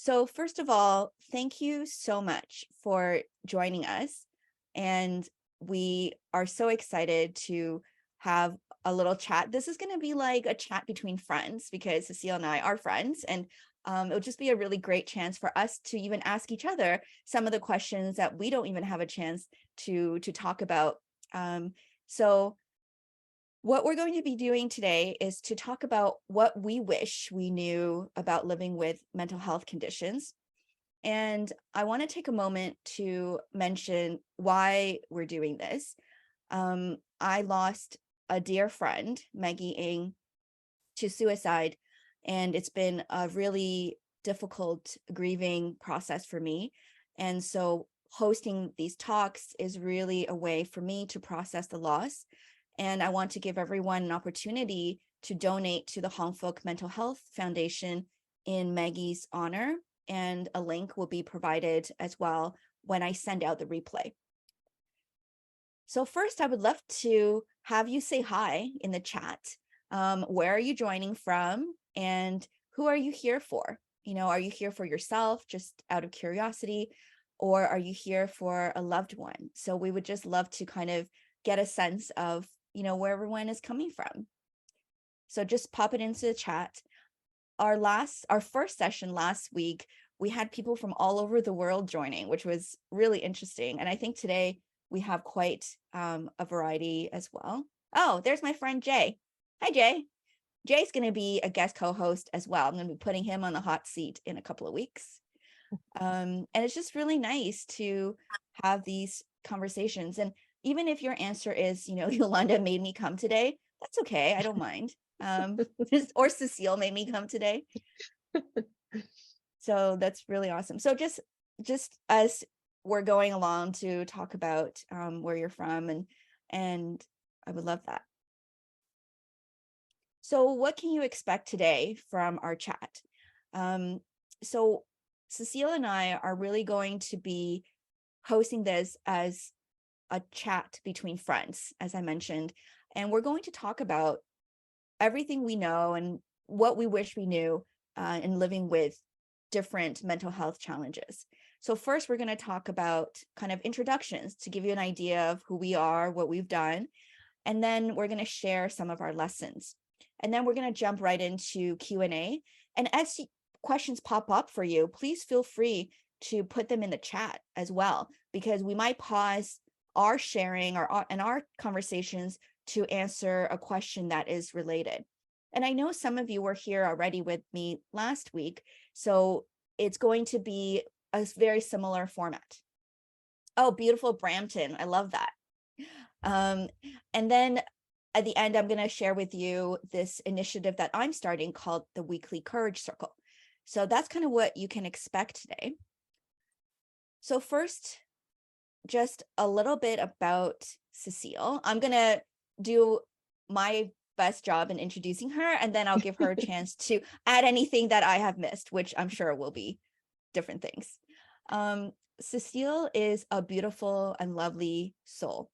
So, first of all, thank you so much for joining us. And we are so excited to have a little chat. This is going to be like a chat between friends because Cecile and I are friends. And it'll just be a really great chance for us to even ask each other some of the questions that we don't even have a chance to talk about. So, what we're going to be doing today is to talk about what we wish we knew about living with mental health conditions. And I want to take a moment to mention why we're doing this. I lost a dear friend, Maggie Ng, to suicide, and it's been a really difficult grieving process for me. And so hosting these talks is really a way for me to process the loss. And I want to give everyone an opportunity to donate to the Hong Fook Mental Health Foundation in Maggie's honor. And a link will be provided as well when I send out the replay. So first, I would love to have you say hi in the chat. Where are you joining from? And who are you here for? Are you here for yourself, just out of curiosity? Or are you here for a loved one? So we would just love to kind of get a sense of, where everyone is coming from. So just pop it into the chat. Our first session last week, we had people from all over the world joining, which was really interesting. And I think today we have quite a variety as well. Oh, there's my friend Jay. Hi, Jay. Jay's going to be a guest co-host as well. I'm going to be putting him on the hot seat in a couple of weeks. And it's just really nice to have these conversations. And even if your answer is, Yolanda made me come today, that's okay. I don't mind. Or Cecile made me come today. So that's really awesome. So just as we're going along to talk about where you're from, and I would love that. So what can you expect today from our chat? So Cecile and I are really going to be hosting this as a chat between friends, as I mentioned, and we're going to talk about everything we know and what we wish we knew in living with different mental health challenges. So first, we're going to talk about kind of introductions to give you an idea of who we are, what we've done, and then we're going to share some of our lessons. And then we're going to jump right into Q&A. And as questions pop up for you, please feel free to put them in the chat as well, because we might pause our sharing and our conversations to answer a question that is related. And I know some of you were here already with me last week, so it's going to be a very similar format. Oh, beautiful Brampton. I love that. And then at the end, I'm going to share with you this initiative that I'm starting called the Weekly Courage Circle. So that's kind of what you can expect today. So first, just a little bit about Cecile. I'm going to do my best job in introducing her, and then I'll give her a chance to add anything that I have missed, which I'm sure will be different things. Cecile is a beautiful and lovely soul,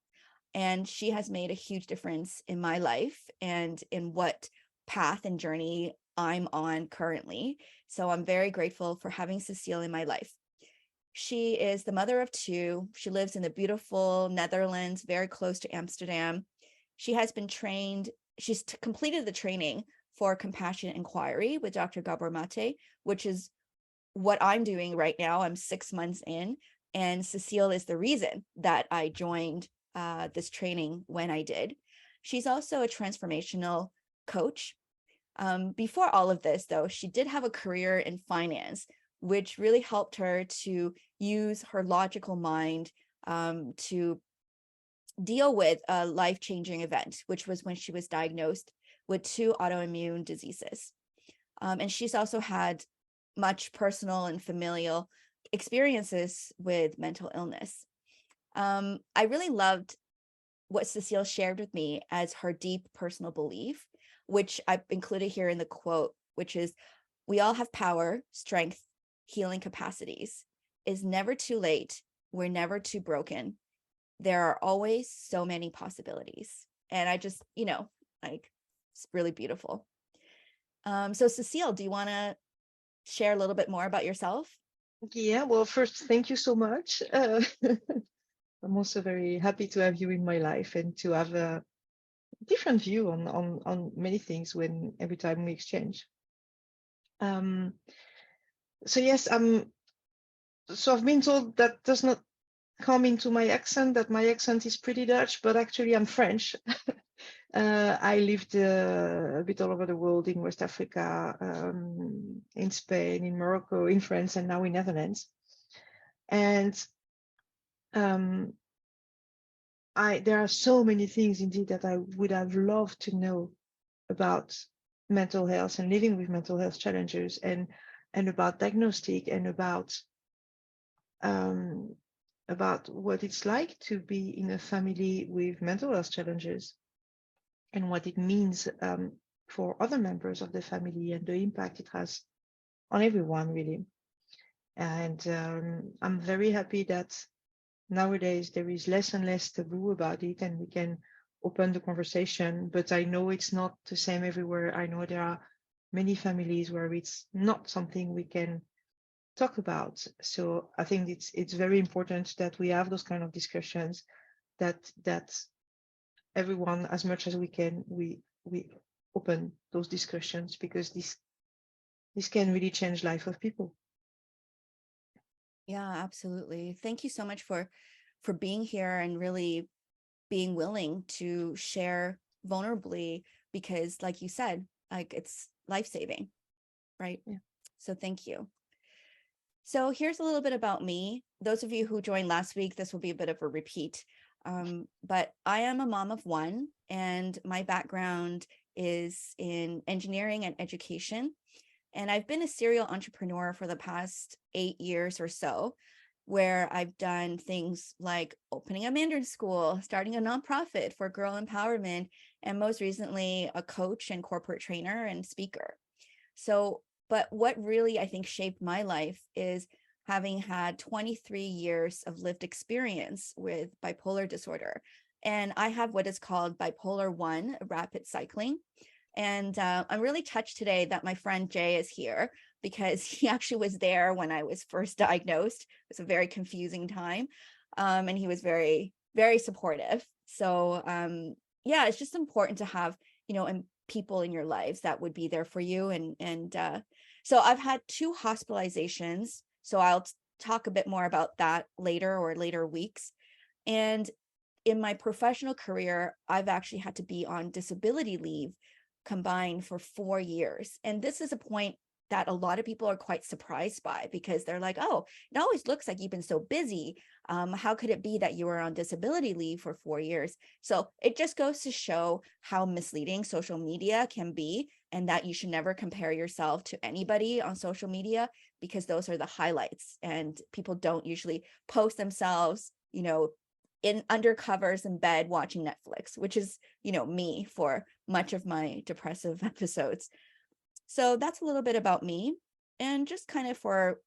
and she has made a huge difference in my life and in what path and journey I'm on currently. So I'm very grateful for having Cecile in my life. She is the mother of two. She lives in the beautiful Netherlands, very close to Amsterdam. She has been trained, she's completed the training for compassionate inquiry with Dr. Gabor Mate, which is what I'm doing right now. I'm 6 months in, and Cecile is the reason that I joined this training when I did. She's also a transformational coach. Before all of this, though, she did have a career in finance, which really helped her to use her logical mind to deal with a life-changing event, which was when she was diagnosed with 2 autoimmune diseases. And she's also had much personal and familial experiences with mental illness. I really loved what Cecile shared with me as her deep personal belief, which I've included here in the quote, which is, "We all have power, strength, healing capacities. It's never too late. We're never too broken. There are always so many possibilities." And I just, it's really beautiful. So Cecile, do you want to share a little bit more about yourself? Yeah, well, first, thank you so much. I'm also very happy to have you in my life and to have a different view on many things when every time we exchange. Um, so yes, so I've been told that does not come into my accent, that my accent is pretty Dutch, but actually I'm French. I lived a bit all over the world, in West Africa, in Spain, in Morocco, in France, and now in Netherlands. And um, there are so many things indeed that I would have loved to know about mental health and living with mental health challenges, and about diagnostic, and um, about what it's like to be in a family with mental health challenges, and what it means for other members of the family, and the impact it has on everyone, really. And I'm very happy that nowadays there is less and less taboo about it, and we can open the conversation. But I know it's not the same everywhere. I know there are many families where it's not something we can talk about. So I think it's very important that we have those kind of discussions, that everyone, as much as we can, we open those discussions, because this can really change life of people. Yeah, absolutely. Thank you so much for being here and really being willing to share vulnerably, because like you said, like it's life-saving, right? Yeah. So thank you. So here's a little bit about me. Those of you who joined last week, this will be a bit of a repeat. But I am a mom of one, and my background is in engineering and education. And I've been a serial entrepreneur for the past 8 years or so, where I've done things like opening a Mandarin school, starting a nonprofit for girl empowerment, and most recently, a coach and corporate trainer and speaker. So, but what really I think shaped my life is having had 23 years of lived experience with bipolar disorder. And I have what is called bipolar 1 rapid cycling. And I'm really touched today that my friend Jay is here, because he actually was there when I was first diagnosed. It was a very confusing time. And he was very, very supportive. So yeah, it's just important to have, and people in your lives that would be there for you. And so I've had 2 hospitalizations. So I'll talk a bit more about that later, or later weeks. And in my professional career, I've actually had to be on disability leave combined for 4 years. And this is a point that a lot of people are quite surprised by, because they're like, oh, it always looks like you've been so busy. How could it be that you were on disability leave for 4 years? So it just goes to show how misleading social media can be, and that you should never compare yourself to anybody on social media, because those are the highlights, and people don't usually post themselves, in undercovers in bed watching Netflix, which is, me for much of my depressive episodes. So that's a little bit about me. And just kind of for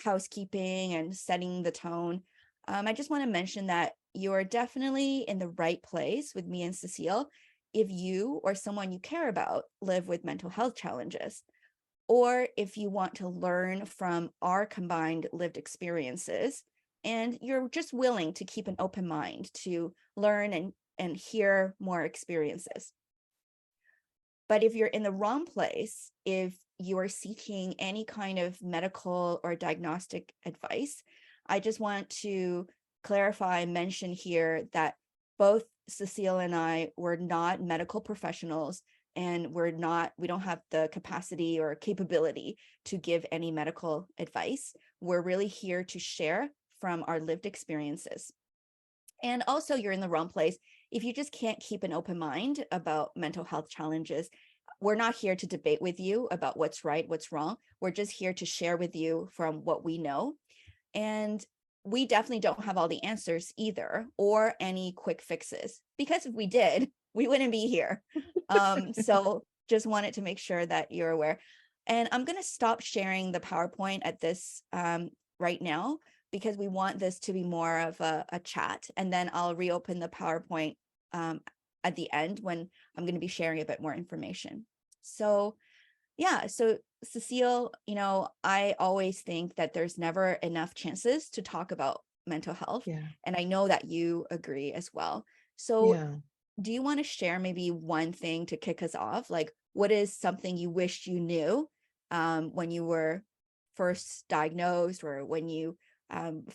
housekeeping and setting the tone, I just want to mention that you are definitely in the right place with me and Cecile if you or someone you care about live with mental health challenges, or if you want to learn from our combined lived experiences, and you're just willing to keep an open mind to learn and hear more experiences. But if you're in the wrong place, if you are seeking any kind of medical or diagnostic advice, I just want to clarify and mention here that both Cecile and I were not medical professionals, and we don't have the capacity or capability to give any medical advice. We're really here to share from our lived experiences. And also, you're in the wrong place if you just can't keep an open mind about mental health challenges. We're not here to debate with you about what's right, what's wrong. We're just here to share with you from what we know. And we definitely don't have all the answers either, or any quick fixes, because if we did, we wouldn't be here. So just wanted to make sure that you're aware. And I'm going to stop sharing the PowerPoint at this right now, because we want this to be more of a chat, and then I'll reopen the PowerPoint at the end when I'm going to be sharing a bit more information. So Yeah, so Cecile, I always think that there's never enough chances to talk about mental health, Yeah, and I know that you agree as well. So, yeah. do you want to share maybe one thing to kick us off? Like, what is something you wished you knew when you were first diagnosed, or when you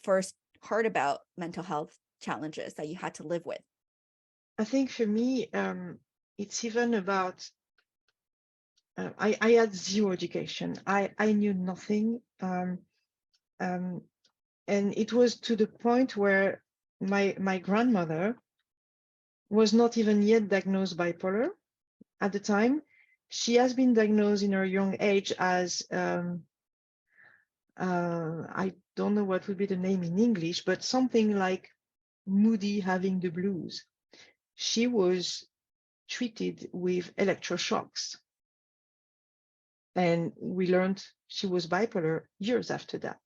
first heard about mental health challenges that you had to live with? I think for me, it's even about I had zero education. I knew nothing. Um, and it was to the point where my grandmother was not even yet diagnosed bipolar at the time. She has been diagnosed in her young age as I don't know what would be the name in English, but something like moody having the blues. She was treated with electroshocks, and we learned she was bipolar years after that.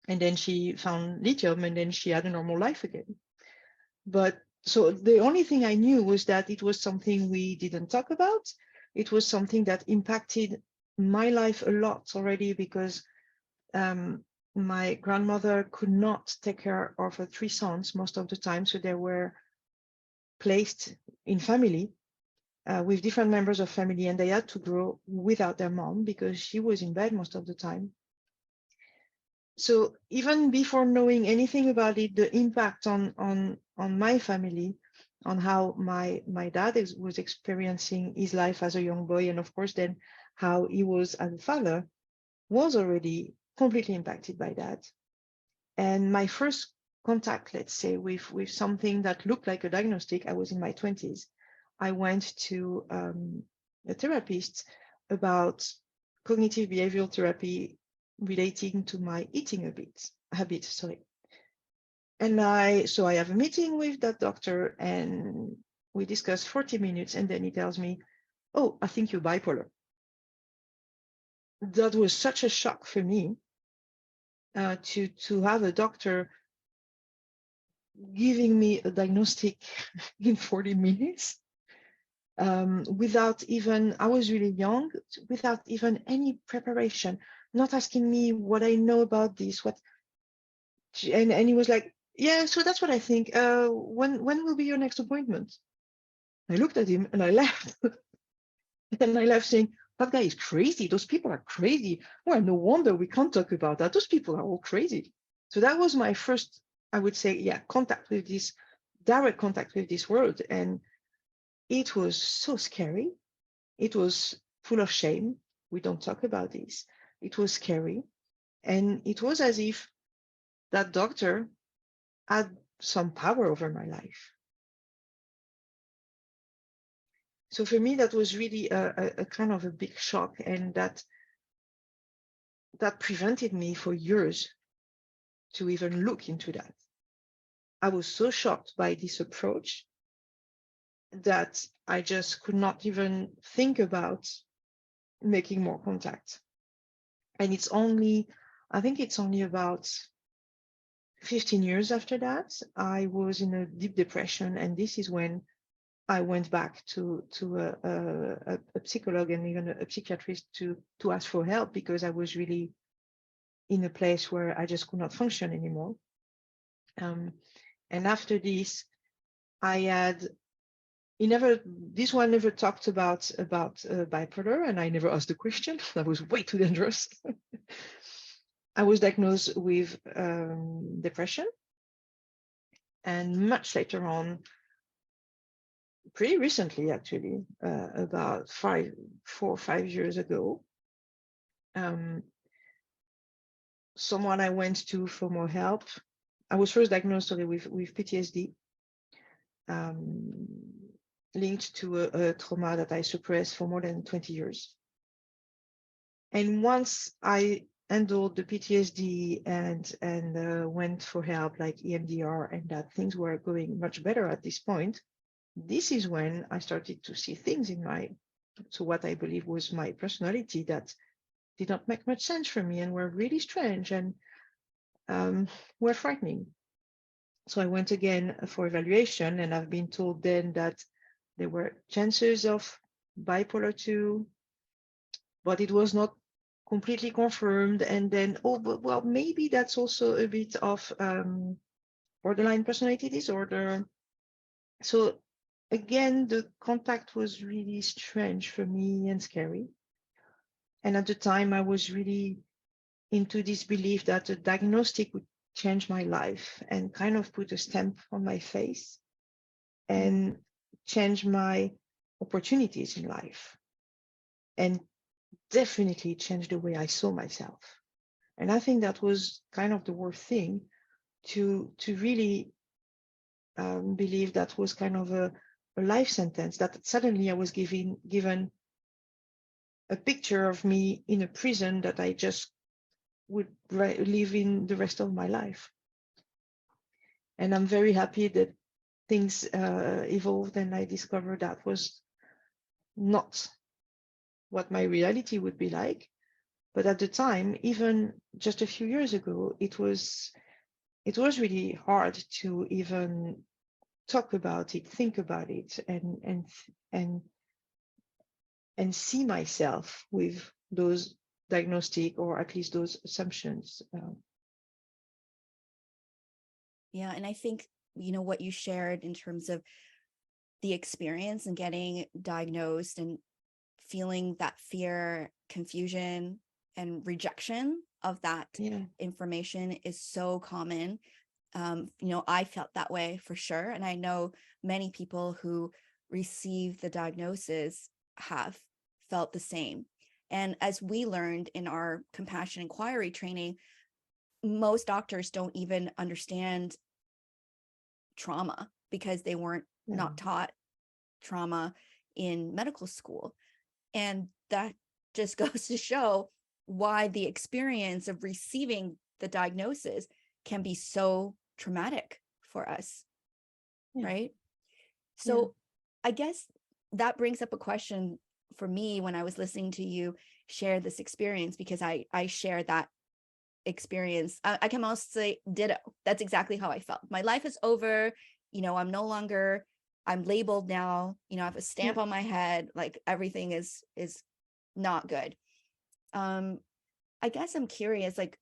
And then she found lithium, and then she had a normal life again. But so the only thing I knew was that it was something we didn't talk about. It was something that impacted my life a lot already, because my grandmother could not take care of her three sons most of the time. So they were placed in family with different members of family, and they had to grow without their mom because she was in bed most of the time. So even before knowing anything about it, the impact on my family, on how my dad was experiencing his life as a young boy, and of course then how he was as a father, was already completely impacted by that. And my first contact, let's say, with something that looked like a diagnostic, I was in my 20s. I went to a therapist about cognitive behavioral therapy relating to my eating habit, sorry. And I have a meeting with that doctor, and we discuss 40 minutes, and then he tells me, "Oh, I think you're bipolar." That was such a shock for me, to have a doctor giving me a diagnostic in 40 minutes, without even, I was really young, without even any preparation, not asking me what I know about this, and he was like, "Yeah, so that's what I think. When will be your next appointment?" I looked at him and I laughed. And I left saying, "That guy is crazy. Those people are crazy. Well, no wonder we can't talk about that. Those people are all crazy." So that was my first, I would say, yeah, direct contact with this world. And it was so scary. It was full of shame. We don't talk about this. It was scary. And it was as if that doctor had some power over my life. So for me, that was really a kind of a big shock, and that prevented me for years to even look into that. I was so shocked by this approach that I just could not even think about making more contact. And I think it's only about 15 years after that, I was in a deep depression. And this is when I went back to a psychologist and even a psychiatrist to ask for help, because I was really in a place where I just could not function anymore. And after this, this one never talked about bipolar, and I never asked the question. That was way too dangerous. I was diagnosed with depression, and much later on, pretty recently actually, about 4 or 5 years ago, someone I went to for more help. I was first diagnosed with PTSD, linked to a trauma that I suppressed for more than 20 years. And once I handled the PTSD and went for help like EMDR, and that things were going much better at this point, this is when I started to see things so what I believe was my personality that did not make much sense for me and were really strange and were frightening. So I went again for evaluation, and I've been told then that there were chances of bipolar 2, but it was not completely confirmed. And then, oh, but well, maybe that's also a bit of borderline personality disorder. So again, the contact was really strange for me and scary. And at the time, I was really into this belief that a diagnostic would change my life and kind of put a stamp on my face and change my opportunities in life, and definitely change the way I saw myself. And I think that was kind of the worst thing, to really believe that was kind of a life sentence, that suddenly I was given a picture of me in a prison that I just would live in the rest of my life. And I'm very happy that things evolved and I discovered that was not what my reality would be like. But at the time, even just a few years ago, it was really hard to even talk about it, think about it, and see myself with those diagnostic, or at least those assumptions. Yeah, and I think, what you shared in terms of the experience and getting diagnosed and feeling that fear, confusion, and rejection of that information is so common. I felt that way for sure. And I know many people who receive the diagnosis have felt the same. And as we learned in our compassion inquiry training, most doctors don't even understand trauma because they weren't not taught trauma in medical school. And that just goes to show why the experience of receiving the diagnosis can be so traumatic for us, right? So I guess that brings up a question for me when I was listening to you share this experience, because I share that experience. I can almost say ditto. That's exactly how I felt. My life is over. I'm no longer, I'm labeled now, I have a stamp on my head, like everything is not good. I guess I'm curious, like,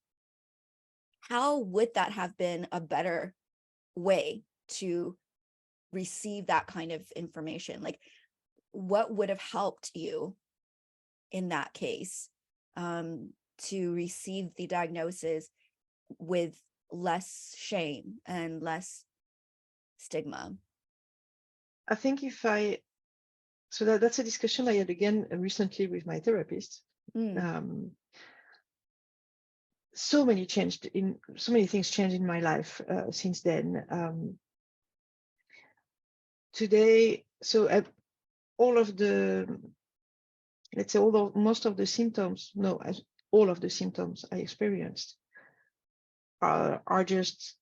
how would that have been a better way to receive that kind of information? Like, what would have helped you in that case to receive the diagnosis with less shame and less stigma? I think that's a discussion I had again recently with my therapist. So many things changed in my life since then. Today, all of the, let's say, most of the symptoms, all of the symptoms I experienced are just,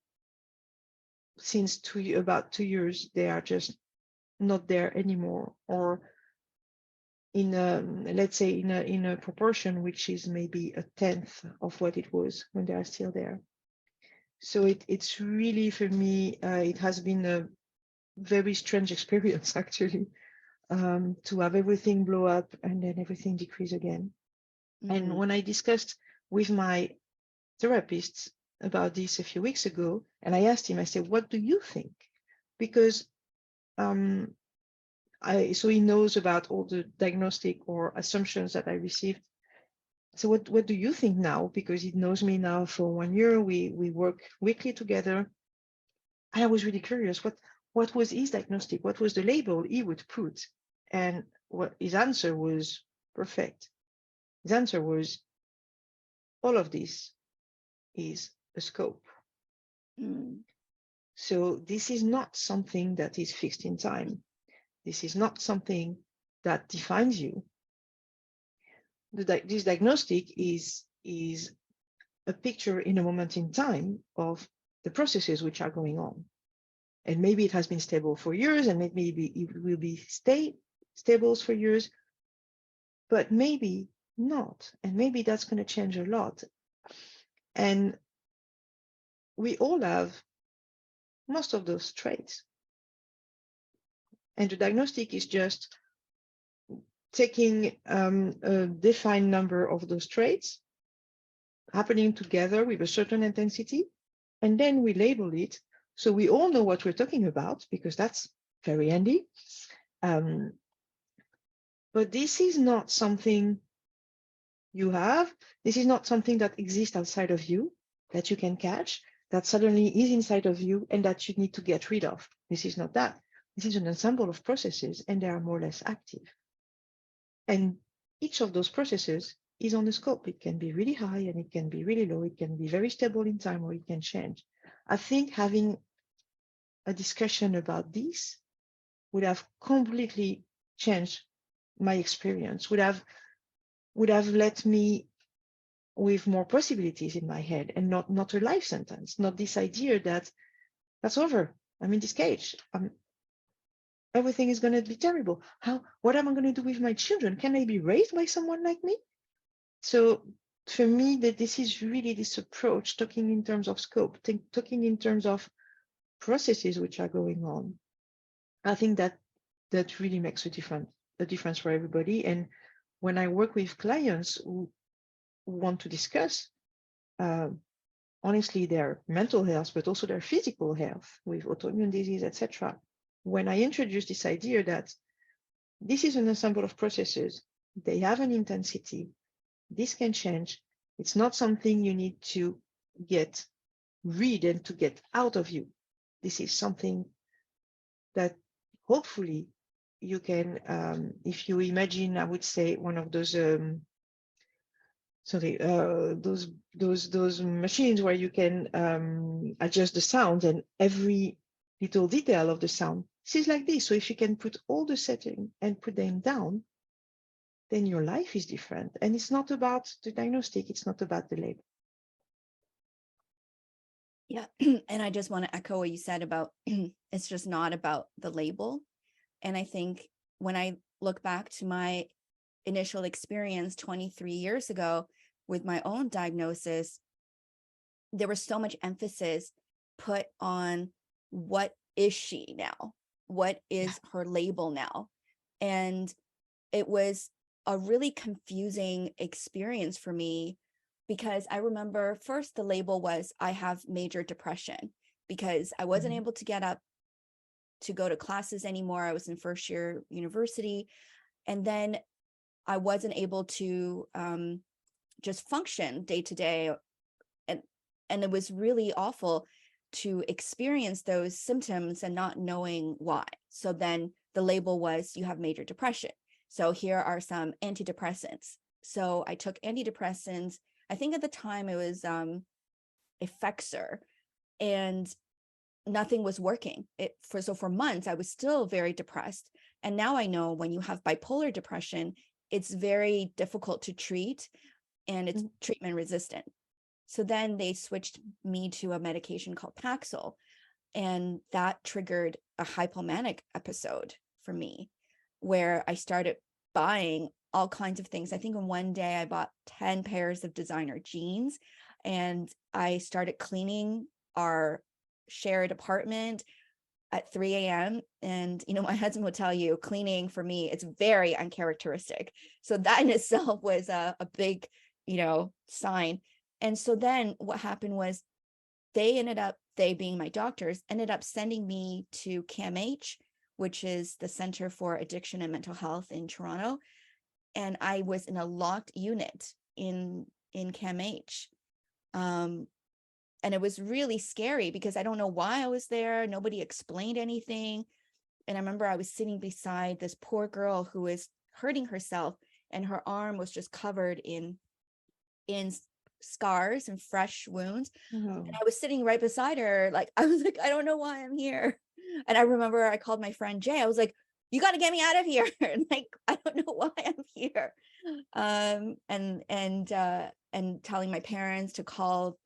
since about 2 years, they are just not there anymore, or in let's say in a proportion which is maybe a tenth of what it was when they are still there. So it's really, for me, it has been a very strange experience, actually, to have everything blow up and then everything decrease again. And when I discussed with my therapist about this a few weeks ago, and I asked him, I said, what do you think? Because so he knows about all the diagnostic or assumptions that I received. So what do you think now? Because he knows me now for 1 year. We work weekly together. And I was really curious, what was his diagnostic? What was the label he would put? And what his answer was perfect. His answer was, all of this is a scope. So this is not something that is fixed in time. This is not something that defines you. This diagnostic is a picture in a moment in time of the processes which are going on. And maybe it has been stable for years, and maybe it will be stable for years, but maybe not. And maybe that's going to change a lot. And we all have most of those traits. And the diagnostic is just taking a defined number of those traits happening together with a certain intensity, and then we label it so we all know what we're talking about, because that's very handy. But this is not something you have. This is not something that exists outside of you, that you can catch, that suddenly is inside of you and that you need to get rid of. This is not that. This is an ensemble of processes, and they are more or less active. And each of those processes is on the scope. It can be really high and it can be really low. It can be very stable in time, or it can change. I think having a discussion about this would have completely changed my experience, would have let me with more possibilities in my head, and not a life sentence, not this idea that that's over. I'm in this cage. Everything is going to be terrible. What am I going to do with my children? Can they be raised by someone like me? So for me, that this is really this approach, talking in terms of scope, talking in terms of processes which are going on. I think that really makes a difference for everybody. And when I work with clients who want to discuss honestly their mental health, but also their physical health with autoimmune disease, etc., when I introduce this idea that this is an ensemble of processes, they have an intensity, this can change. It's not something you need to get rid and to get out of you. This is something that hopefully you can, if you imagine, I would say, one of those those machines where you can adjust the sound and every little detail of the sound. This is like this. So if you can put all the setting and put them down, then your life is different. And it's not about the diagnostic, it's not about the label. Yeah. And I just want to echo what you said about it's just not about the label. And I think when I look back to my initial experience 23 years ago with my own diagnosis, there was so much emphasis put on what is she now? What is her label now? And it was a really confusing experience for me, because I remember first the label was I have major depression, because I wasn't able to get up to go to classes anymore. I was in first year university. And then I wasn't able to just function day to day. And it was really awful to experience those symptoms and not knowing why. So then the label was you have major depression. So here are some antidepressants. So I took antidepressants. I think at the time it was Effexor, and nothing was working. So for months I was still very depressed. And now I know when you have bipolar depression, it's very difficult to treat and it's treatment resistant. So then they switched me to a medication called Paxil, and that triggered a hypomanic episode for me, where I started buying all kinds of things. I think in one day I bought 10 pairs of designer jeans, and I started cleaning our shared apartment at 3 a.m. And, my husband will tell you, cleaning for me, it's very uncharacteristic. So that in itself was a big, sign. And so then what happened was they being my doctors, ended up sending me to CAMH, which is the Center for Addiction and Mental Health in Toronto. And I was in a locked unit in CAMH. And it was really scary because I don't know why I was there. Nobody explained anything. And I remember I was sitting beside this poor girl who was hurting herself, and her arm was just covered in scars and fresh wounds. And I was sitting right beside her. I was like, I don't know why I'm here. And I remember I called my friend Jay. I was like, you got to get me out of here. I don't know why I'm here. And telling my parents to call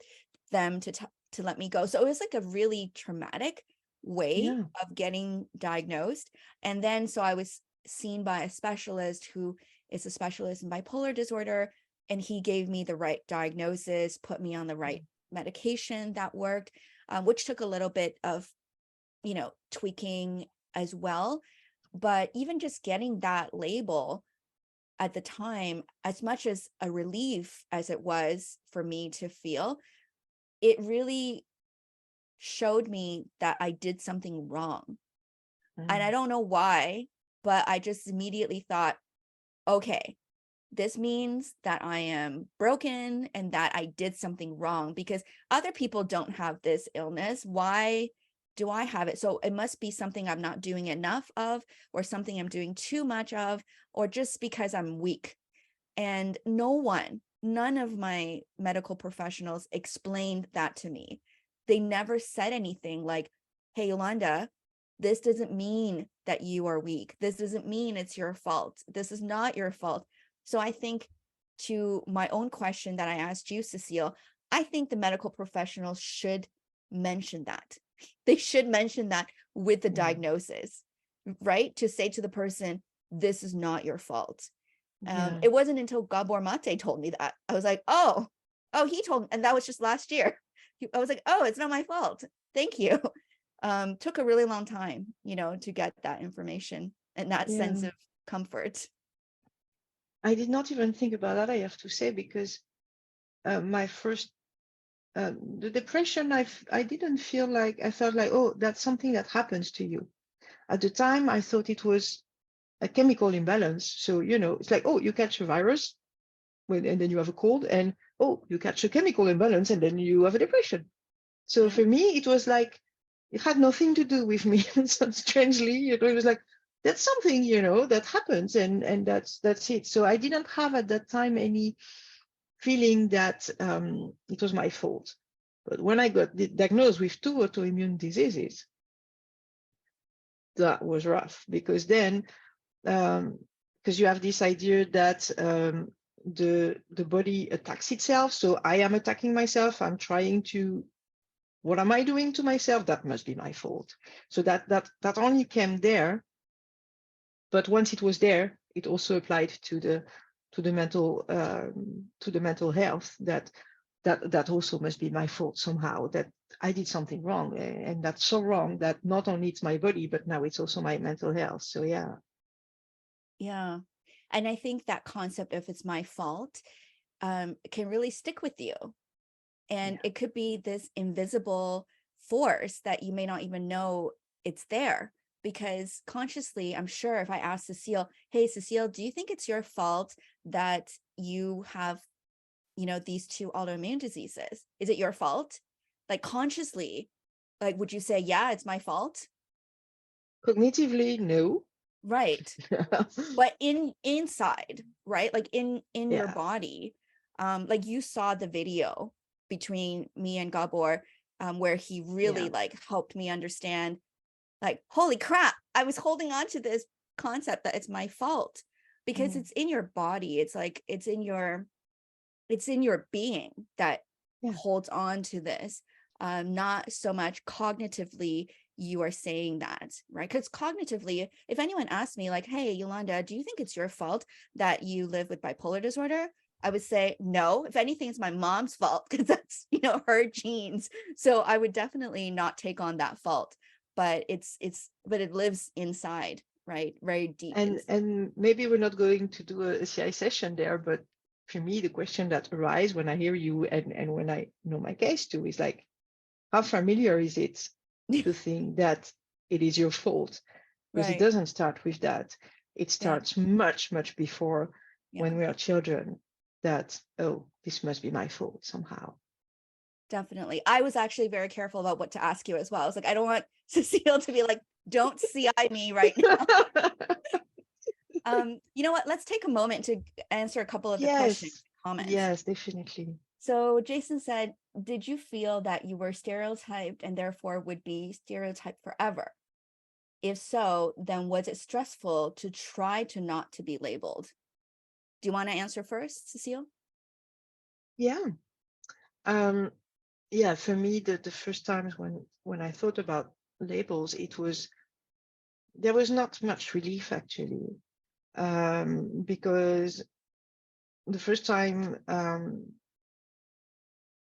them to let me go. So it was like a really traumatic way of getting diagnosed. And then so I was seen by a specialist who is a specialist in bipolar disorder, and he gave me the right diagnosis, put me on the right medication that worked, which took a little bit of tweaking as well. But even just getting that label at the time, as much as a relief as it was for me to feel, it really showed me that I did something wrong. And I don't know why, but I just immediately thought, okay, this means that I am broken and that I did something wrong, because other people don't have this illness. Why do I have it? So it must be something I'm not doing enough of, or something I'm doing too much of, or just because I'm weak. And none of my medical professionals explained that to me. They never said anything like, hey, Yolanda, this doesn't mean that you are weak. This doesn't mean it's your fault. This is not your fault. So I think, to my own question that I asked you, Cecile, I think the medical professionals should mention that. They should mention that with the diagnosis, right? To say to the person, this is not your fault. It wasn't until Gabor Mate told me that. I was like, oh, he told me, and that was just last year. I was like, oh, it's not my fault. Thank you. Took a really long time, to get that information and that sense of comfort. I did not even think about that, I have to say, because my first, the depression, I didn't feel like, I felt like, oh, that's something that happens to you. At the time, I thought it was a chemical imbalance. So, it's like, oh, you catch a virus and then you have a cold, and oh, you catch a chemical imbalance and then you have a depression. So for me, it was like, it had nothing to do with me. So strangely, it was like, that's something, that happens, and that's it. So I didn't have at that time any feeling that it was my fault. But when I got diagnosed with 2 autoimmune diseases, that was rough, because then, because you have this idea that the body attacks itself. So I am attacking myself. I'm trying to, what am I doing to myself? That must be my fault. So that only came there. But once it was there, it also applied to the mental health, that also must be my fault somehow, that I did something wrong, and that's so wrong that not only it's my body, but now it's also my mental health. So yeah. And I think that concept of it's my fault can really stick with you, and it could be this invisible force that you may not even know it's there. Because consciously, I'm sure if I ask Cecile, hey, Cecile, do you think it's your fault that you have, these 2 autoimmune diseases? Is it your fault? Like, consciously, like, would you say, yeah, it's my fault? Cognitively, no. Right. But inside, right? Like in your body, like you saw the video between me and Gabor, where he really like helped me understand, like, holy crap, I was holding on to this concept that it's my fault, because it's in your body. It's like, it's in your being that holds on to this. Not so much cognitively you are saying that, right? Because cognitively, if anyone asked me like, hey, Yolanda, do you think it's your fault that you live with bipolar disorder? I would say no. If anything, it's my mom's fault, because that's, her genes. So I would definitely not take on that fault. But but it lives inside, right? Very deep. And maybe we're not going to do a CI session there, but for me, the question that arises when I hear you and when I know my case too is like, how familiar is it to think that it is your fault? Because it doesn't start with that. It starts much, much before, when we are children, that, oh, this must be my fault somehow. Definitely. I was actually very careful about what to ask you as well. I was like, I don't want Cecile to be like, don't CI me right now. You know what? Let's take a moment to answer a couple of the questions, comments. Yes, definitely. So Jason said, did you feel that you were stereotyped and therefore would be stereotyped forever? If so, then was it stressful to try to not to be labeled? Do you want to answer first, Cecile? Yeah. Yeah, for me, the first times when I thought about labels, there was not much relief actually, because the first time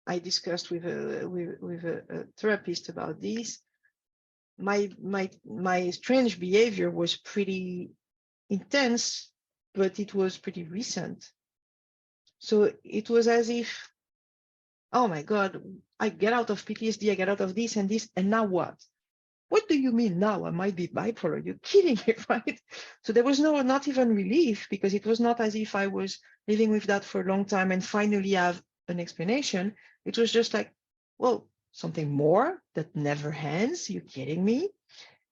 I discussed with a therapist about this, my strange behavior was pretty intense but it was pretty recent. So it was as if, oh my God, I get out of PTSD, I get out of this and this, and now what? What do you mean now? I might be bipolar. You're kidding me, right? So there was not even relief, because it was not as if I was living with that for a long time and finally have an explanation. It was just like, well, something more that never ends. You're kidding me?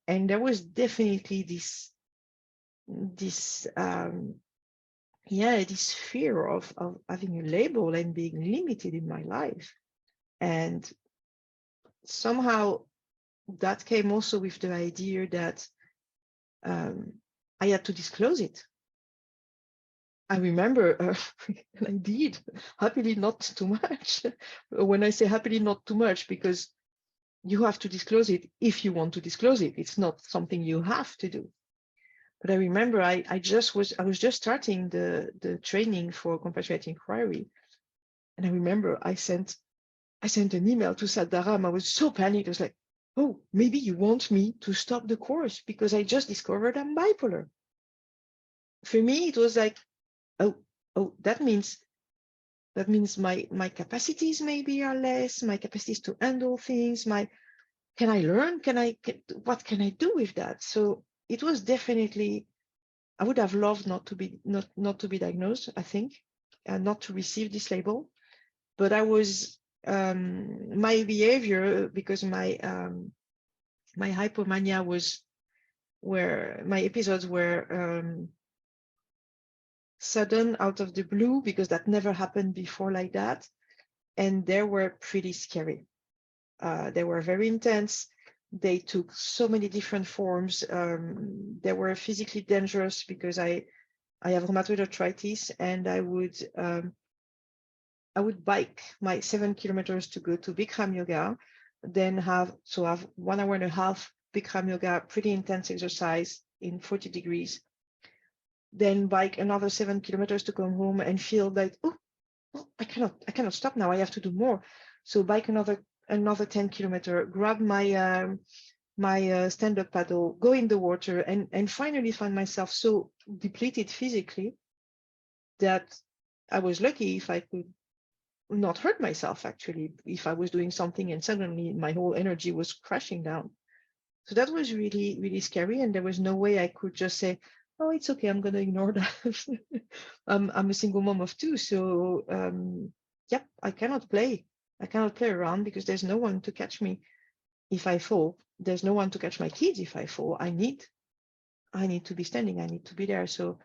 And there was definitely this this fear of having a label and being limited in my life. And somehow that came also with the idea that I had to disclose it. I remember, and I did, happily not too much. When I say happily not too much, because you have to disclose it if you want to disclose it. It's not something you have to do. But I remember I was just starting the training for compassionate inquiry. And I remember I sent an email to Sadaram. I was so panicked. I was like, oh, maybe you want me to stop the course because I just discovered I'm bipolar. For me, it was like, oh, that means my capacities maybe are less, my capacities to handle things, can I learn? What can I do with that? So it was definitely, I would have loved not to be diagnosed, I think, and not to receive this label. But I was, my behavior, because my hypomania was where my episodes were sudden, out of the blue, because that never happened before like that. And they were pretty scary. They were very intense. They took so many different forms. They were physically dangerous because I have rheumatoid arthritis, and I would bike my 7 kilometers to go to Bikram yoga, then have 1 hour and a half Bikram yoga, pretty intense exercise in 40 degrees, then bike another 7 kilometers to come home and feel like, oh, I cannot stop now. I have to do more. So bike another 10 kilometer, grab my stand-up paddle, go in the water, and finally find myself so depleted physically that I was lucky if I could not hurt myself, actually, if I was doing something and suddenly my whole energy was crashing down. So that was really, really scary. And there was no way I could just say, oh, it's okay, I'm going to ignore that. I'm a single mom of 2. So, yep, I cannot play around because there's no one to catch me if I fall. There's no one to catch my kids if I fall. I need to be standing. I need to be there. So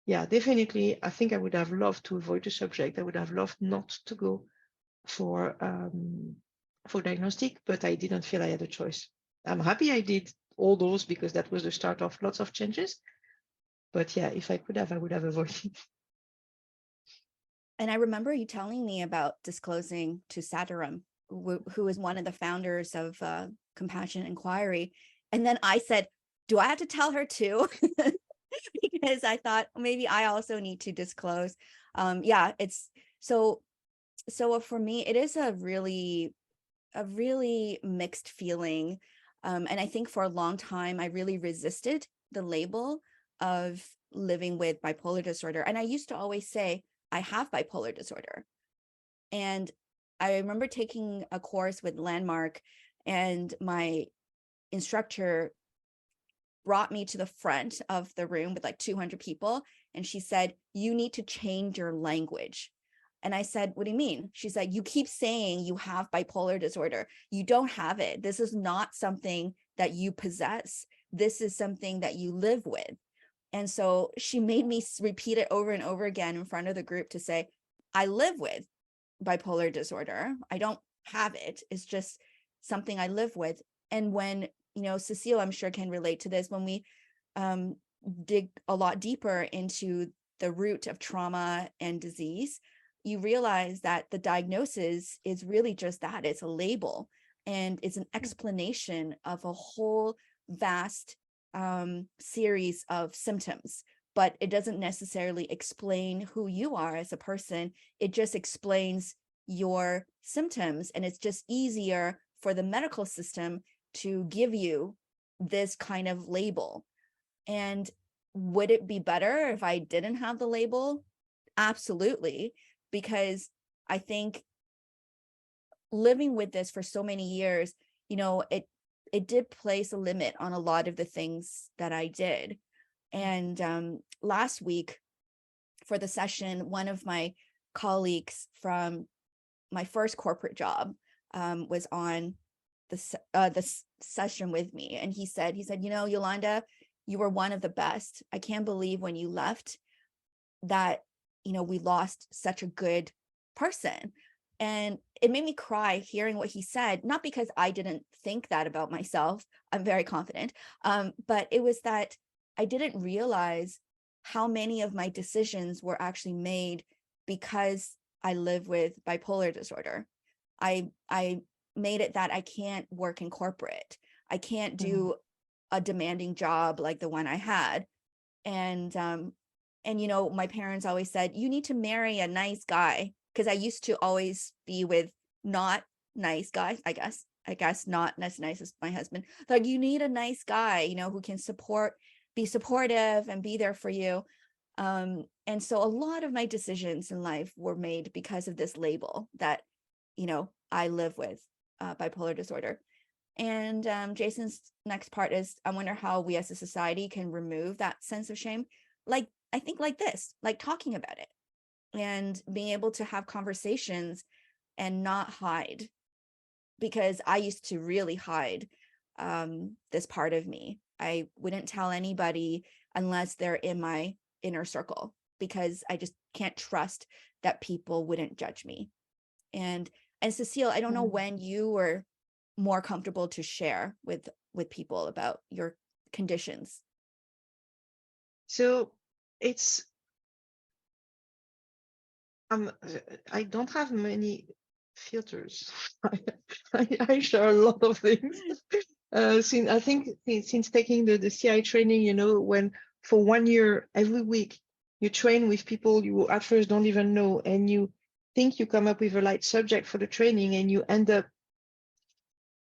yeah, definitely. I think I would have loved to avoid the subject. I would have loved not to go for diagnostic, but I didn't feel I had a choice. I'm happy I did all those because that was the start of lots of changes. But yeah, if I could have, I would have avoided. And I remember you telling me about disclosing to Sadaram, who is one of the founders of Compassion Inquiry. And then I said, do I have to tell her too? Because I thought maybe I also need to disclose. Yeah, it's so for me, it is a really mixed feeling. And I think for a long time, I really resisted the label of living with bipolar disorder. And I used to always say, I have bipolar disorder. And I remember taking a course with Landmark, and my instructor brought me to the front of the room with like 200 people. And she said, you need to change your language. And I said, what do you mean? She said, you keep saying you have bipolar disorder. You don't have it. This is not something that you possess. This is something that you live with. And so she made me repeat it over and over again in front of the group to say, I live with bipolar disorder. I don't have it. It's just something I live with. And when, Cecile, I'm sure can relate to this, when we dig a lot deeper into the root of trauma and disease, you realize that the diagnosis is really just that. It's a label, and it's an explanation of a whole vast series of symptoms, but it doesn't necessarily explain who you are as a person. It just explains your symptoms, and it's just easier for the medical system to give you this kind of label. And would it be better if I didn't have the label? Absolutely, because I think living with this for so many years, you know, it did place a limit on a lot of the things that I did. And last week for the session, one of my colleagues from my first corporate job was on the session with me, and he said, you know, Yolanda, you were one of the best. I can't believe when you left that, you know, we lost such a good person. And it made me cry hearing what he said, not because I didn't think that about myself. I'm very confident. But it was that I didn't realize how many of my decisions were actually made because I live with bipolar disorder. I made it that I can't work in corporate. I can't do a demanding job like the one I had. And you know, my parents always said, you need to marry a nice guy, because I used to always be with not nice guys, I guess not as nice as my husband. Like, you need a nice guy, you know, who can be supportive and be there for you. And so a lot of my decisions in life were made because of this label that, you know, I live with bipolar disorder. And Jason's next part is, I wonder how we as a society can remove that sense of shame. Like, I think like this, like talking about it and being able to have conversations and not hide, because I used to really hide this part of me. I wouldn't tell anybody unless they're in my inner circle, because I just can't trust that people wouldn't judge me. And Cecile, I don't know when you were more comfortable to share with people about your conditions. So it's I don't have many filters. I share a lot of things. Since taking the CI training, you know, when for 1 year every week you train with people you at first don't even know, and you think you come up with a light subject for the training, and you end up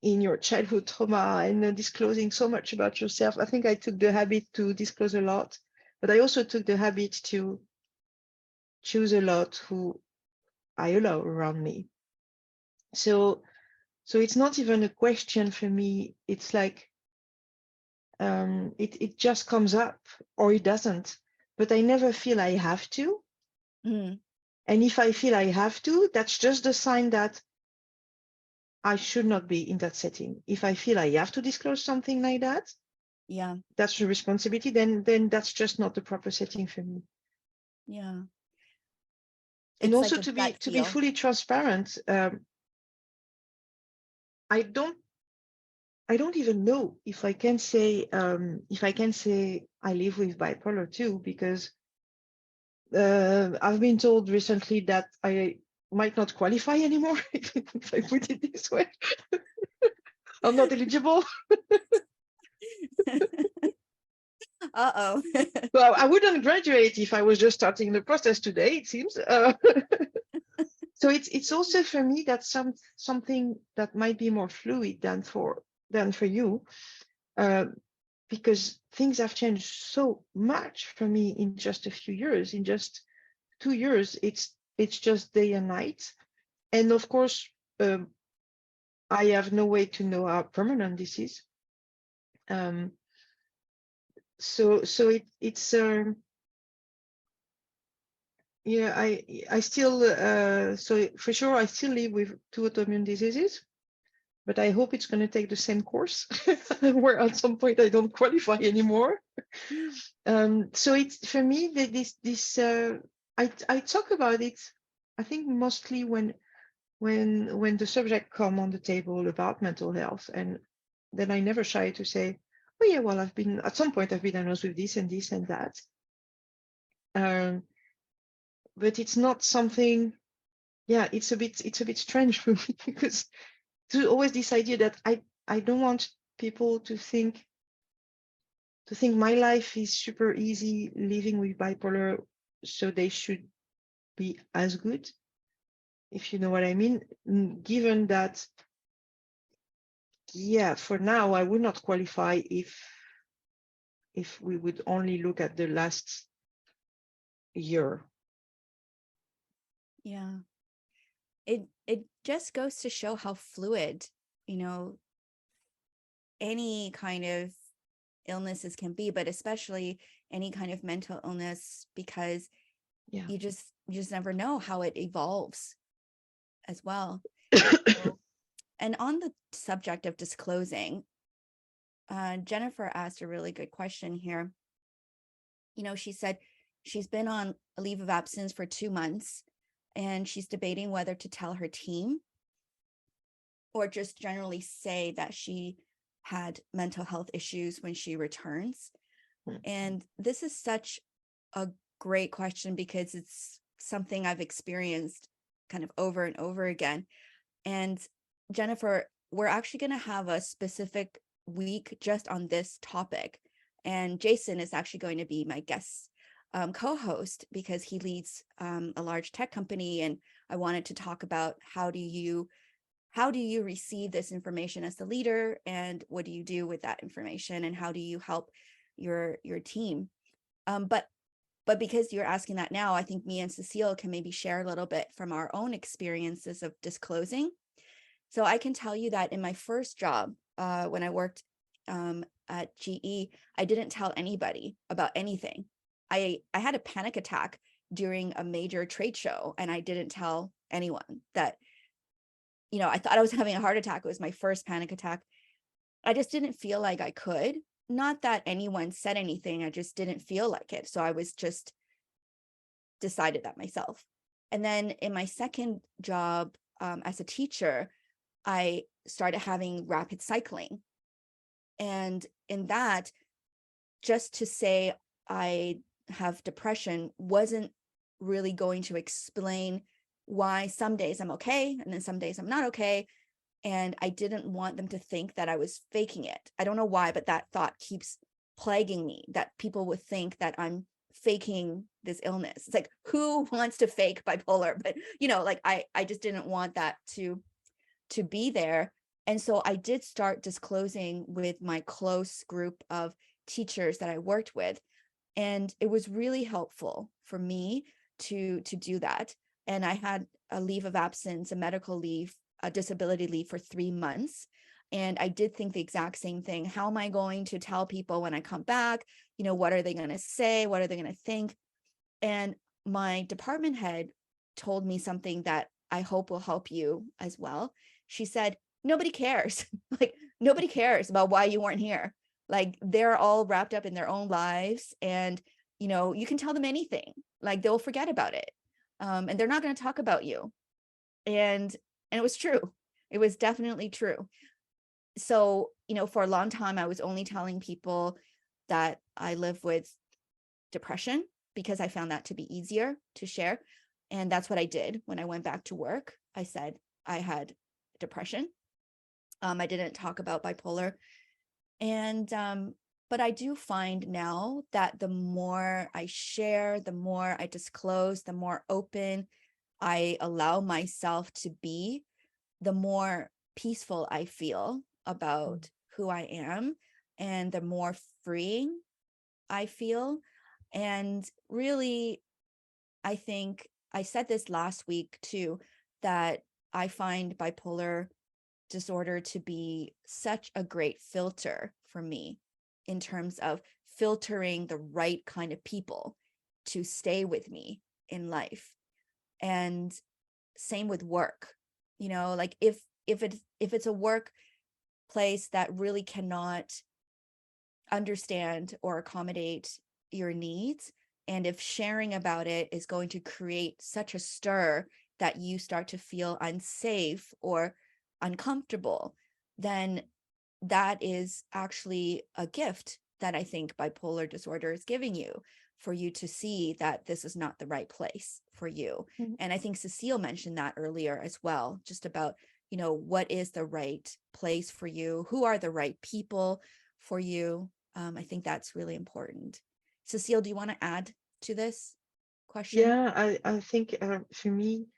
in your childhood trauma and disclosing so much about yourself. I think I took the habit to disclose a lot, but I also took the habit to choose a lot who I allow around me. So it's not even a question for me. It's like it just comes up or it doesn't, but I never feel I have to. Mm. And if I feel I have to, that's just a sign that I should not be in that setting. If I feel I have to disclose something like that, Yeah, that's a responsibility, then that's just not the proper setting for me. yeah. And It's also like a to gut be feel. fully transparent, I don't even know if I can say I live with bipolar 2, because I've been told recently that I might not qualify anymore if I put it this way. I'm not eligible. Uh-oh. Well, I wouldn't graduate if I was just starting the process today, it seems. So it's also for me that something that might be more fluid than for you, because things have changed so much for me in just a few years. In just 2 years, it's just day and night, and of course, I have no way to know how permanent this is. So it's yeah, I still so for sure I still live with 2 autoimmune diseases, but I hope it's going to take the same course where at some point I don't qualify anymore. So it's for me that this I talk about it, I think mostly when the subject come on the table about mental health, and then I never shy to say, oh yeah, well, at some point I've been diagnosed with this and this and that. But it's not something, yeah, it's a bit strange for me, because there's always this idea that I don't want people to think my life is super easy living with bipolar, so they should be as good, if you know what I mean. Given that, yeah, for now I would not qualify if we would only look at the last year. Yeah. It just goes to show how fluid, any kind of illnesses can be, but especially any kind of mental illness, because Yeah. you just never know how it evolves as well. And on the subject of disclosing, Jennifer asked a really good question here. She said she's been on a leave of absence for 2 months, and she's debating whether to tell her team or just generally say that she had mental health issues when she returns. And this is such a great question because it's something I've experienced kind of over and over again. And Jennifer, we're actually going to have a specific week just on this topic. And Jason is actually going to be my guest co-host because he leads a large tech company. And I wanted to talk about how do you receive this information as the leader, and what do you do with that information, and how do you help your team? But because you're asking that now, I think me and Cecile can maybe share a little bit from our own experiences of disclosing. So I can tell you that in my first job, when I worked at GE, I didn't tell anybody about anything. I had a panic attack during a major trade show, and I didn't tell anyone that, I thought I was having a heart attack. It was my first panic attack. I just didn't feel like I could. Not that anyone said anything, I just didn't feel like it. So I was just decided that myself. And then in my second job as a teacher, I started having rapid cycling. And in that, just to say I have depression wasn't really going to explain why some days I'm okay and then some days I'm not okay. And I didn't want them to think that I was faking it. I don't know why, but that thought keeps plaguing me, that people would think that I'm faking this illness. It's like, who wants to fake bipolar? But, like I just didn't want that to be there. And so I did start disclosing with my close group of teachers that I worked with. And it was really helpful for me to do that. And I had a leave of absence, a medical leave, a disability leave for 3 months. And I did think the exact same thing. How am I going to tell people when I come back? What are they going to say? What are they going to think? And my department head told me something that I hope will help you as well. She said, nobody cares. Like, nobody cares about why you weren't here. Like, they're all wrapped up in their own lives, and you can tell them anything, like they'll forget about it, and they're not going to talk about you. And it was true. It was definitely true. So for a long time I was only telling people that I live with depression because I found that to be easier to share. And that's what I did when I went back to work. I said I had depression. I didn't talk about bipolar. And but I do find now that the more I share, the more I disclose, the more open I allow myself to be, the more peaceful I feel about who I am, and the more freeing I feel. And really, I think I said this last week too, that I find bipolar disorder to be such a great filter for me in terms of filtering the right kind of people to stay with me in life. And same with work, like if it's a workplace that really cannot understand or accommodate your needs, and if sharing about it is going to create such a stir that you start to feel unsafe or uncomfortable, then that is actually a gift that I think bipolar disorder is giving you, for you to see that this is not the right place for you. Mhm. And I think Cecile mentioned that earlier as well, just about, what is the right place for you? Who are the right people for you? I think that's really important. Cecile, do you want to add to this question? Yeah, I think for me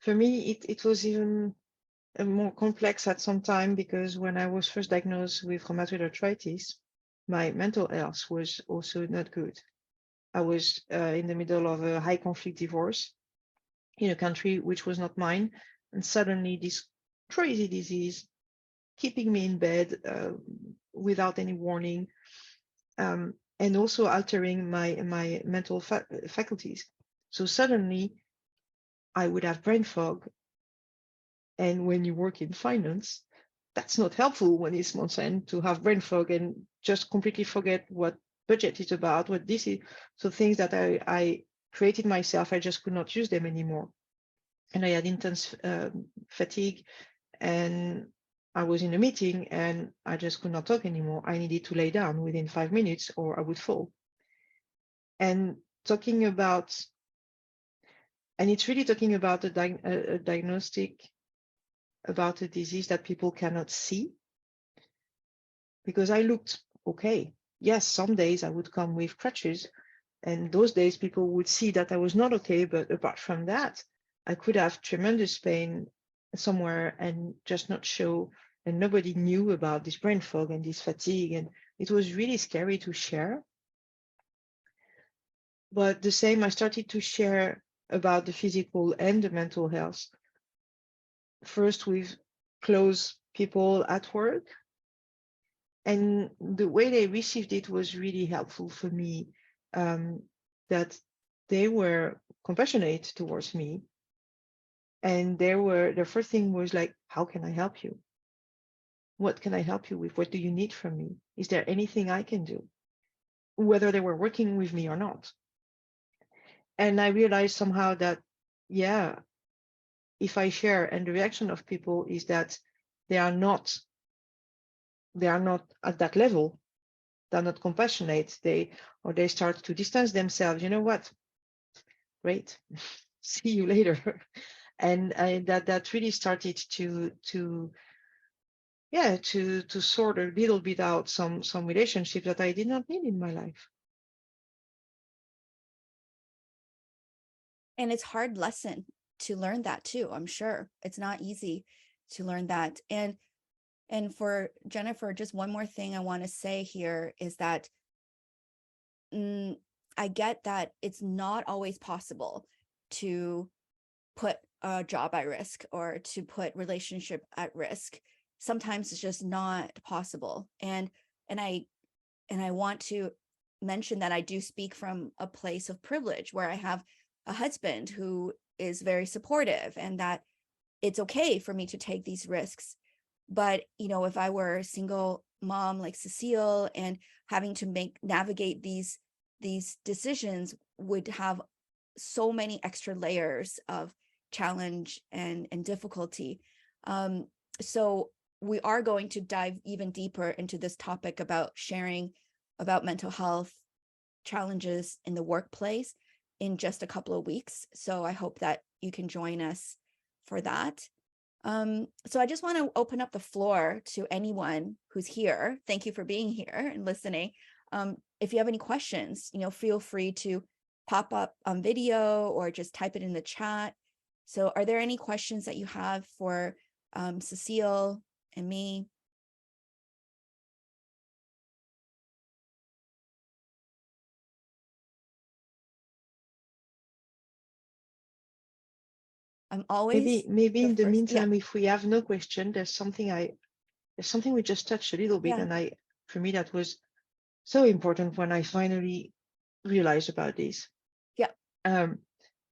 it was even more complex at some time, because when I was first diagnosed with rheumatoid arthritis, my mental health was also not good. I was in the middle of a high conflict divorce in a country which was not mine, and suddenly this crazy disease keeping me in bed without any warning, and also altering my mental faculties. So suddenly I would have brain fog. And when you work in finance, that's not helpful when it's month end to have brain fog and just completely forget what budget is about, what this is. So things that I created myself, I just could not use them anymore. And I had intense fatigue, and I was in a meeting and I just could not talk anymore. I needed to lay down within 5 minutes or I would fall. And talking about, and it's really talking about a diagnostic about a disease that people cannot see, because I looked okay. Yes, some days I would come with crutches, and those days people would see that I was not okay. But apart from that, I could have tremendous pain somewhere and just not show, and nobody knew about this brain fog and this fatigue. And it was really scary to share. But the same, I started to share about the physical and the mental health, first with close people at work. And the way they received it was really helpful for me, that they were compassionate towards me. And their first thing was like, how can I help you? What can I help you with? What do you need from me? Is there anything I can do? Whether they were working with me or not. And I realized somehow that, yeah, if I share, and the reaction of people is that they are not at that level, they're not compassionate, they start to distance themselves. You know what? Great. See you later. And that really started to sort a little bit out some relationships that I did not need in my life. And it's hard lesson to learn that too. I'm sure it's not easy to learn that. And for Jennifer, just one more thing I want to say here is that I get that it's not always possible to put a job at risk or to put relationship at risk. Sometimes it's just not possible. And I want to mention that I do speak from a place of privilege where I have a husband who is very supportive, and that it's okay for me to take these risks. But, if I were a single mom like Cecile and having to navigate these decisions, would have so many extra layers of challenge and difficulty. So we are going to dive even deeper into this topic about sharing about mental health challenges in the workplace in just a couple of weeks. So I hope that you can join us for that. So I just want to open up the floor to anyone who's here. Thank you for being here and listening. If you have any questions, feel free to pop up on video or just type it in the chat. So are there any questions that you have for Cecile and me? I'm always maybe in the first. meantime, if we have no question, there's something we just touched a little bit, Yeah. and for me that was so important when I finally realized about this. Yeah.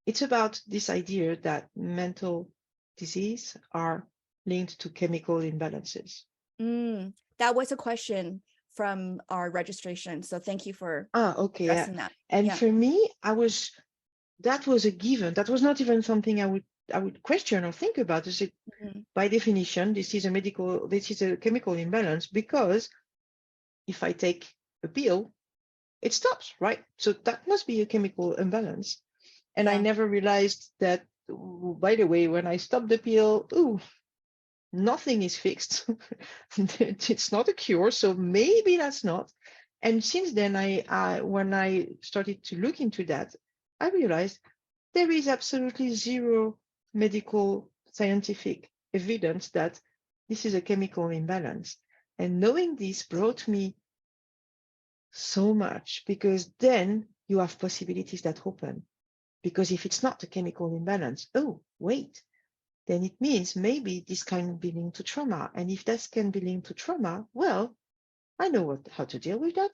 It's about this idea that mental disease are linked to chemical imbalances. That was a question from our registration. So thank you for okay, addressing that. And Yeah. for me, that was a given. That was not even something I would question or think about. Is it, by definition, this is a chemical imbalance, because if I take a pill, it stops, right? So that must be a chemical imbalance. And I never realized that, by the way, when I stop the pill, nothing is fixed. It's not a cure, so maybe that's not. And since then, when I started to look into that, I realized there is absolutely zero medical scientific evidence that this is a chemical imbalance. And knowing this brought me so much, because then you have possibilities that open. Because if it's not a chemical imbalance, oh, wait, then it means maybe this can be linked to trauma. And if that can be linked to trauma, well, I know how to deal with that.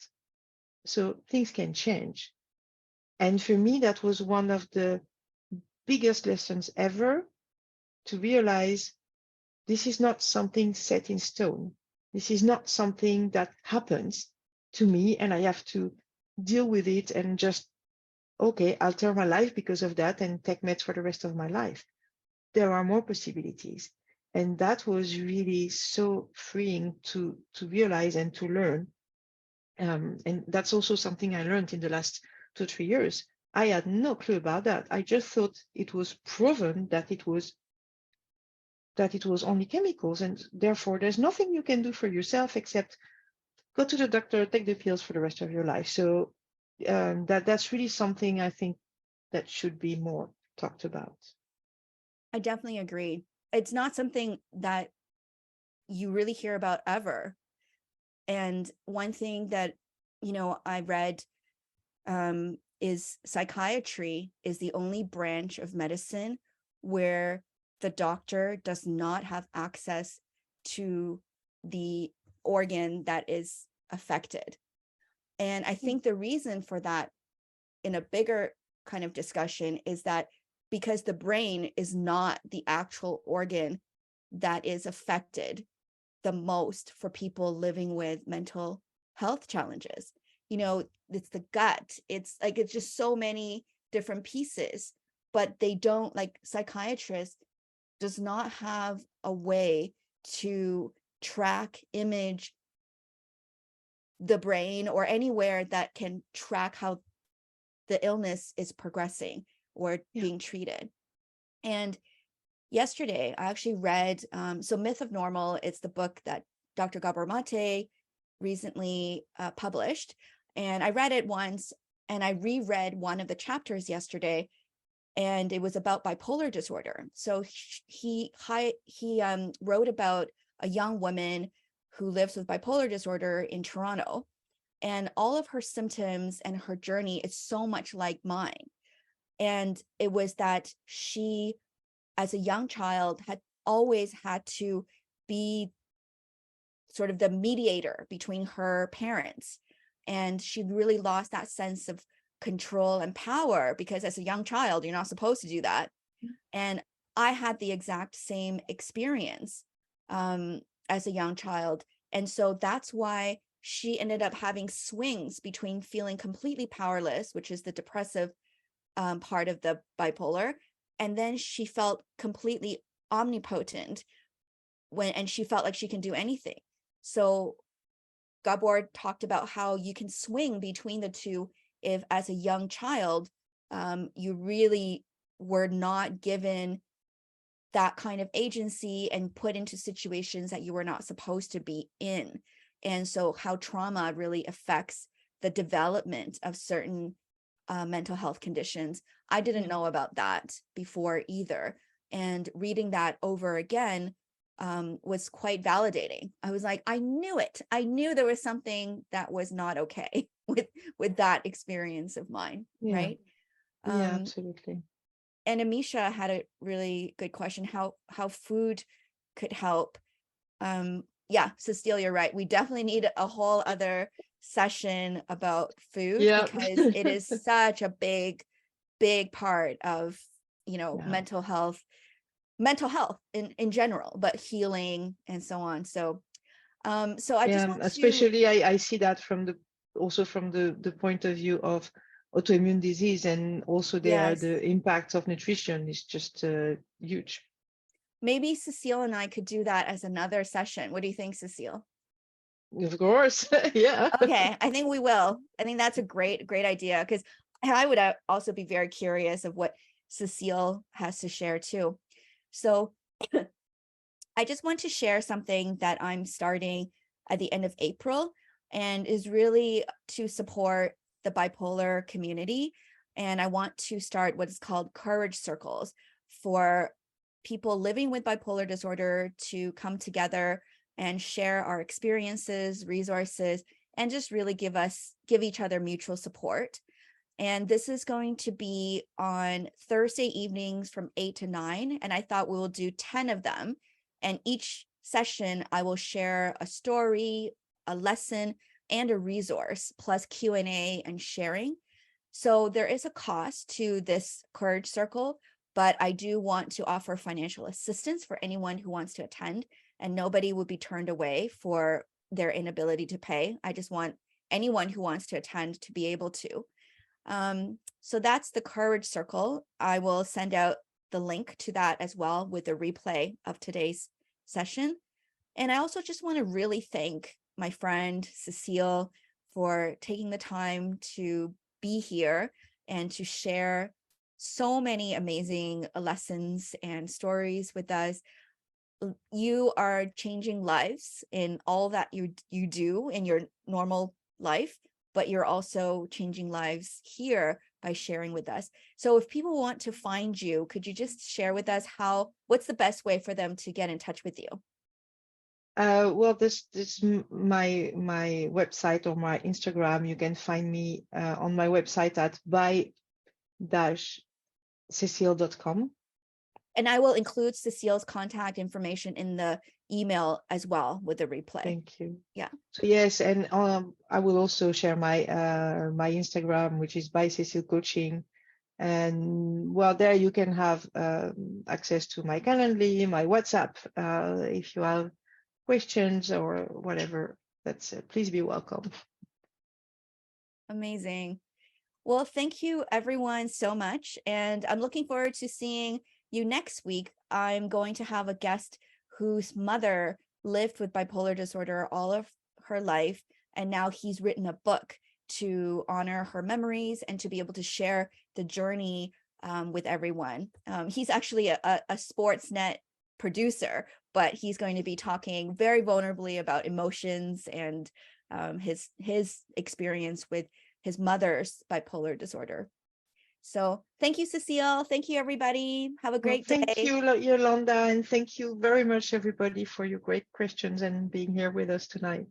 So things can change. And for me, that was one of the biggest lessons ever, to realize this is not something set in stone. This is not something that happens to me and I have to deal with it and just, okay, alter my life because of that and take meds for the rest of my life. There are more possibilities. And that was really so freeing to realize and to learn. And that's also something I learned in the last 2-3 years. I had no clue about that. I just thought it was proven that it was only chemicals, and therefore there's nothing you can do for yourself except go to the doctor, take the pills for the rest of your life. So that's really something I think that should be more talked about. I definitely agree. It's not something that you really hear about ever. And one thing that, I read is psychiatry is the only branch of medicine where the doctor does not have access to the organ that is affected. And I think the reason for that, in a bigger kind of discussion, is that because the brain is not the actual organ that is affected the most for people living with mental health challenges. It's the gut. It's just so many different pieces, but they don't, like, psychiatrists does not have a way to track, image the brain or anywhere that can track how the illness is progressing or being treated. And yesterday, I actually read, so Myth of Normal, it's the book that Dr. Gabor Mate recently published. And I read it once, and I reread one of the chapters yesterday, and it was about bipolar disorder. So he wrote about a young woman who lives with bipolar disorder in Toronto. And all of her symptoms and her journey is so much like mine. And it was that she, as a young child, had always had to be sort of the mediator between her parents. And she really lost that sense of control and power, because as a young child, you're not supposed to do that. And I had the exact same experience as a young child. And so that's why she ended up having swings between feeling completely powerless, which is the depressive part of the bipolar, and then she felt completely omnipotent and she felt like she can do anything. So Gabor talked about how you can swing between the two if, as a young child, you really were not given that kind of agency and put into situations that you were not supposed to be in. And so how trauma really affects the development of certain mental health conditions. I didn't know about that before either. And reading that over again was quite validating. I was like, I knew it. I knew there was something that was not okay with that experience of mine, right? Yeah, absolutely. And Amisha had a really good question, how food could help. Yeah, Cecile, you're right. We definitely need a whole other session about food, because it is such a big part of, mental health in general, but healing and so on. So I just want especially I see that also from the point of view of autoimmune disease, and also the impact of nutrition is just huge. Maybe Cecile and I could do that as another session. What do you think, Cecile? Of course. Yeah. Okay, I think we will. I think that's a great idea, because I would also be very curious of what Cecile has to share too. So I just want to share something that I'm starting at the end of April, and is really to support the bipolar community. And I want to start what is called Courage Circles for people living with bipolar disorder to come together and share our experiences, resources, and just really give each other mutual support. And this is going to be on Thursday evenings from 8 to 9. And I thought we will do 10 of them. And each session, I will share a story, a lesson, and a resource, plus Q&A and sharing. So there is a cost to this Courage Circle, but I do want to offer financial assistance for anyone who wants to attend, and nobody will be turned away for their inability to pay. I just want anyone who wants to attend to be able to. So that's the Courage Circle. I will send out the link to that as well with the replay of today's session. And I also just want to really thank my friend Cecile for taking the time to be here and to share so many amazing lessons and stories with us. You are changing lives in all that you do in your normal life, but you're also changing lives here by sharing with us. So if people want to find you, could you just share with us what's the best way for them to get in touch with you? Well, this my website or my Instagram. You can find me on my website at by-cecile.com. And I will include Cecile's contact information in the email as well with the replay. Thank you. Yeah. So yes, and I will also share my my Instagram, which is by Cecile Coaching, and well, there you can have access to my Calendly, my WhatsApp, if you have questions or whatever. That's please be welcome. Amazing. Well, thank you everyone so much, and I'm looking forward to seeing you next week. I'm going to have a guest whose mother lived with bipolar disorder all of her life, and now he's written a book to honor her memories and to be able to share the journey with everyone. He's actually a Sportsnet producer, but he's going to be talking very vulnerably about emotions and his experience with his mother's bipolar disorder. So thank you, Cecile. Thank you, everybody. Have a great day. Thank you, Yolanda, and thank you very much, everybody, for your great questions and being here with us tonight.